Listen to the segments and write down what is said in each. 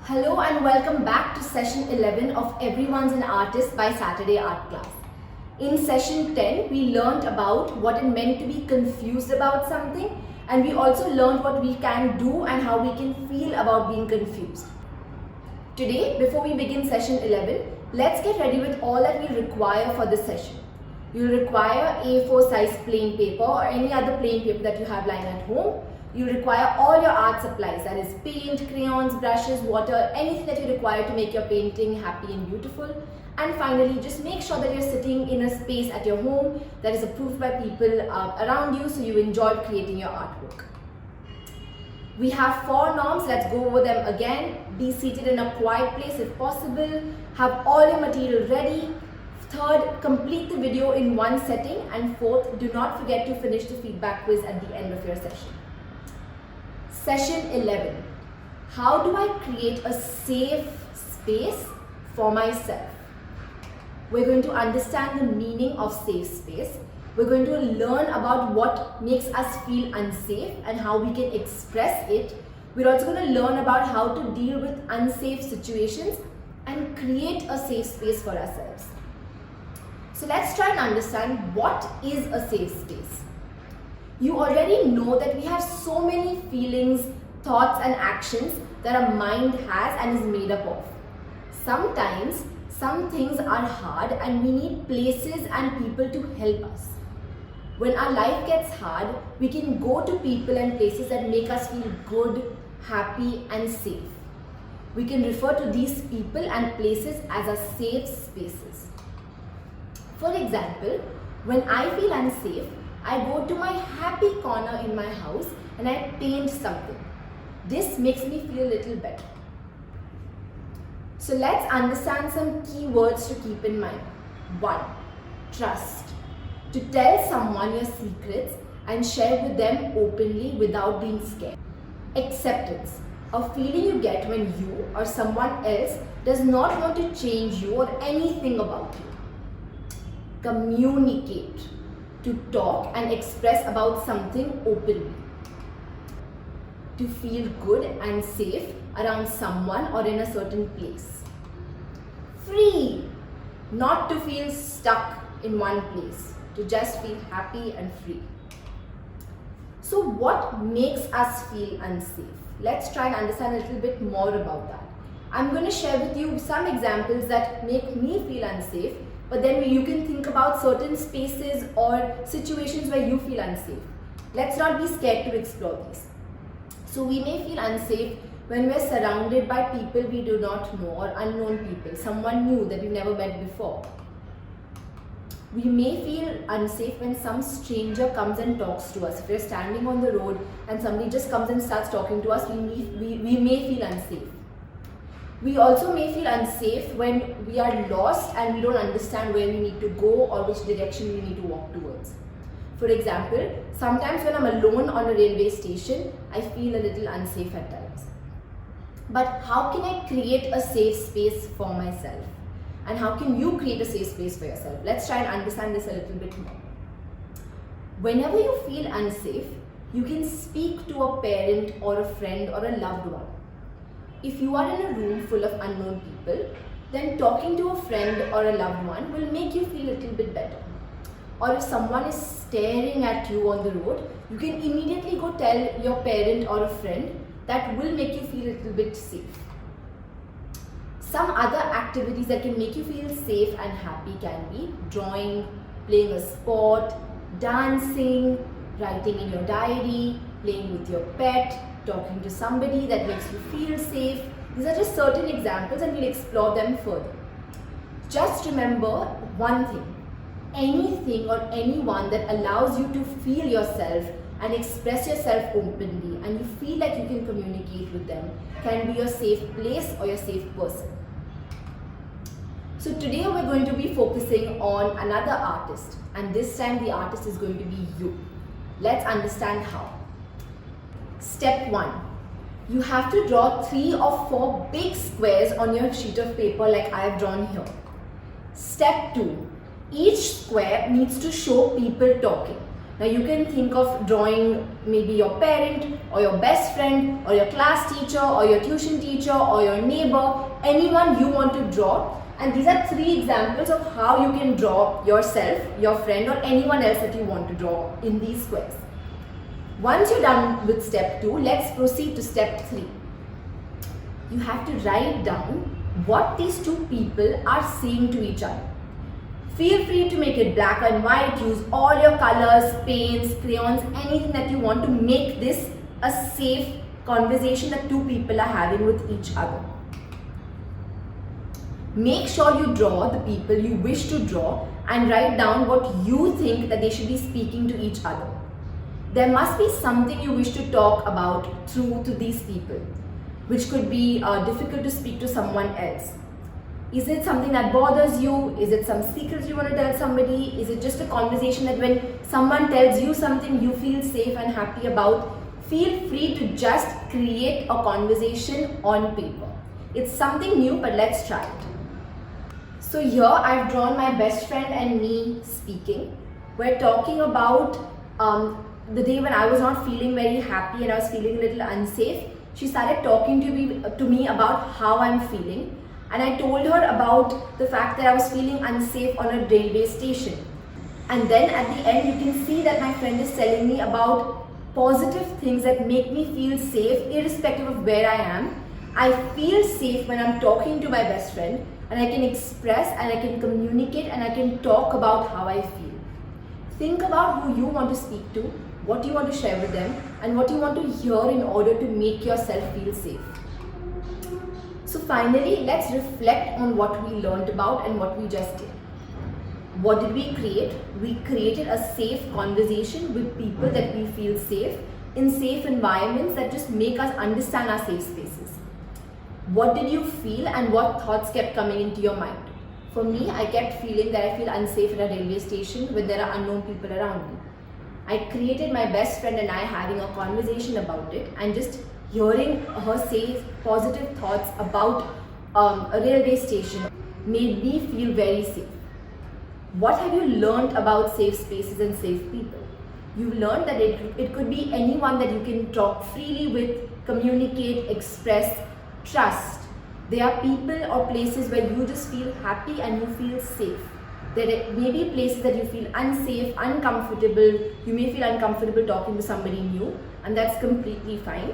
Hello and welcome back to session 11 of Everyone's an Artist by Saturday Art Class. In session 10, we learnt about what it meant to be confused about something, and we also learned what we can do and how we can feel about being confused. Today, before we begin session 11, let's get ready with all that we require for this session. You'll require A4 size plain paper or any other plain paper that you have lying at home. You require all your art supplies, that is paint, crayons, brushes, water, anything that you require to make your painting happy and beautiful. And finally, just make sure that you're sitting in a space at your home that is approved by people around you so you enjoy creating your artwork. We have 4 norms, let's go over them again. Be seated in a quiet place if possible. Have all your material ready. 3rd, complete the video in one setting. And 4th, do not forget to finish the feedback quiz at the end of your session. Session 11. How do I create a safe space for myself? We're going to understand the meaning of safe space. We're going to learn about what makes us feel unsafe and how we can express it. We're also going to learn about how to deal with unsafe situations and create a safe space for ourselves. So let's try and understand what is a safe space. You already know that we have so many feelings, thoughts and actions that our mind has and is made up of. Sometimes some things are hard and we need places and people to help us. When our life gets hard, we can go to people and places that make us feel good, happy and safe. We can refer to these people and places as our safe spaces. For example, when I feel unsafe, I go to my happy corner in my house and I paint something. This makes me feel a little better. So let's understand some key words to keep in mind. 1. Trust. To tell someone your secrets and share with them openly without being scared. Acceptance. A feeling you get when you or someone else does not want to change you or anything about you. Communicate. To talk and express about something openly. To feel good and safe around someone or in a certain place. Free. Not to feel stuck in one place. To just feel happy and free. So what makes us feel unsafe? Let's try and understand a little bit more about that. I'm going to share with you some examples that make me feel unsafe, but then you can think about certain spaces or situations where you feel unsafe. Let's not be scared to explore these. So we may feel unsafe when we're surrounded by people we do not know or unknown people, someone new that we've never met before. We may feel unsafe when some stranger comes and talks to us. If we're standing on the road and somebody just comes and starts talking to us, we may feel unsafe. We also may feel unsafe when we are lost and we don't understand where we need to go or which direction we need to walk towards. For example, sometimes when I'm alone on a railway station, I feel a little unsafe at times. But how can I create a safe space for myself? And how can you create a safe space for yourself? Let's try and understand this a little bit more. Whenever you feel unsafe, you can speak to a parent or a friend or a loved one. If you are in a room full of unknown people, then talking to a friend or a loved one will make you feel a little bit better. Or if someone is staring at you on the road, you can immediately go tell your parent or a friend. That will make you feel a little bit safe. Some other activities that can make you feel safe and happy can be drawing, playing a sport, dancing, writing in your diary, playing with your pet, talking to somebody that makes you feel safe. These are just certain examples and we'll explore them further. Just remember one thing. Anything or anyone that allows you to feel yourself and express yourself openly and you feel like you can communicate with them can be your safe place or your safe person. So today we're going to be focusing on another artist, and this time the artist is going to be you. Let's understand how. Step 1. You have to draw 3 or 4 big squares on your sheet of paper like I have drawn here. Step 2. Each square needs to show people talking. Now you can think of drawing maybe your parent or your best friend or your class teacher or your tuition teacher or your neighbor, anyone you want to draw. And these are 3 examples of how you can draw yourself, your friend or anyone else that you want to draw in these squares. Once you're done with step 2, let's proceed to step 3. You have to write down what these 2 people are saying to each other. Feel free to make it black and white, use all your colors, paints, crayons, anything that you want to make this a safe conversation that 2 people are having with each other. Make sure you draw the people you wish to draw and write down what you think that they should be speaking to each other. There must be something you wish to talk about through to these people, which could be difficult to speak to someone else. Is it something that bothers you? Is it some secrets you want to tell somebody? Is it just a conversation that when someone tells you something you feel safe and happy about? Feel free to just create a conversation on paper. It's something new, but let's try it. So here I've drawn my best friend and me speaking. We're talking about the day when I was not feeling very happy and I was feeling a little unsafe. She started talking to me about how I'm feeling. And I told her about the fact that I was feeling unsafe on a railway station. And then at the end, you can see that my friend is telling me about positive things that make me feel safe irrespective of where I am. I feel safe when I'm talking to my best friend and I can express and I can communicate and I can talk about how I feel. Think about who you want to speak to, what you want to share with them, and what you want to hear in order to make yourself feel safe. So finally, let's reflect on what we learned about and what we just did. What did we create? We created a safe conversation with people that we feel safe, in safe environments that just make us understand our safe spaces. What did you feel and what thoughts kept coming into your mind? For me, I kept feeling that I feel unsafe in a railway station when there are unknown people around me. I created my best friend and I having a conversation about it, and just hearing her say positive thoughts about a railway station made me feel very safe. What have you learned about safe spaces and safe people? You've learned that it could be anyone that you can talk freely with, communicate, express, trust. There are people or places where you just feel happy and you feel safe. There may be places that you feel unsafe, uncomfortable. You may feel uncomfortable talking to somebody new, and that's completely fine.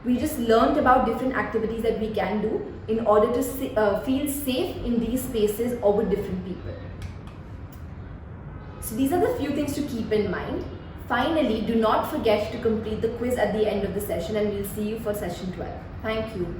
We just learned about different activities that we can do in order to feel safe in these spaces or with different people. So these are the few things to keep in mind. Finally, do not forget to complete the quiz at the end of the session, and we'll see you for session 12. Thank you.